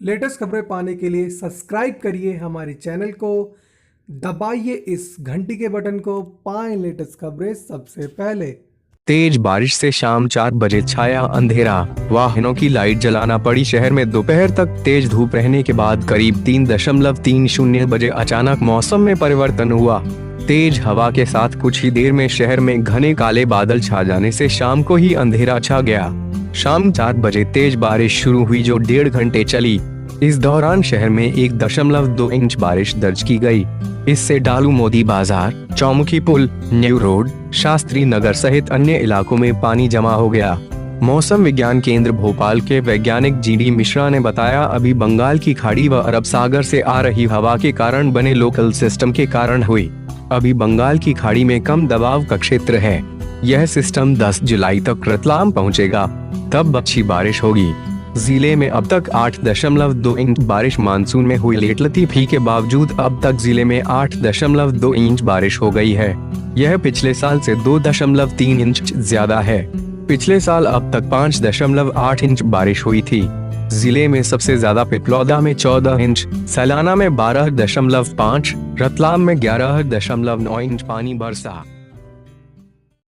Latest खबरें पाने के लिए सब्सक्राइब करिए हमारे चैनल को, दबाइए इस घंटी के बटन को, पाएं लेटेस्ट खबरें सबसे पहले। तेज बारिश से शाम 4 बजे छाया अंधेरा, वाहनों की लाइट जलाना पड़ी। शहर में दोपहर तक तेज धूप रहने के बाद करीब 3:30 बजे अचानक मौसम में परिवर्तन हुआ। तेज हवा के साथ कुछ ही देर में शहर में घने काले बादल छा जाने से शाम को ही अंधेरा छा गया। शाम 4 बजे तेज बारिश शुरू हुई जो 1.5 घंटे चली। इस दौरान शहर में 1.2 इंच बारिश दर्ज की गई। इससे डालू मोदी बाजार, चौमुखी पुल, न्यू रोड, शास्त्री नगर सहित अन्य इलाकों में पानी जमा हो गया। मौसम विज्ञान केंद्र भोपाल के वैज्ञानिक जीडी मिश्रा ने बताया, अभी बंगाल की खाड़ी व अरब सागर से आ रही हवा के कारण बने लोकल सिस्टम के कारण हुई। अभी बंगाल की खाड़ी में कम दबाव का क्षेत्र है। यह सिस्टम 10 जुलाई तक रतलाम पहुंचेगा, तब अच्छी बारिश होगी। जिले में अब तक 8.2 इंच बारिश मानसून में हुई। लेट लतीफी के बावजूद अब तक जिले में 8.2 इंच बारिश हो गई है। यह पिछले साल से 2.3 इंच ज्यादा है। पिछले साल अब तक 5.8 इंच बारिश हुई थी। जिले में सबसे ज्यादा पिपलौदा में 14 इंच, सैलाना में 12.5, रतलाम में 11.9 इंच पानी बरसा।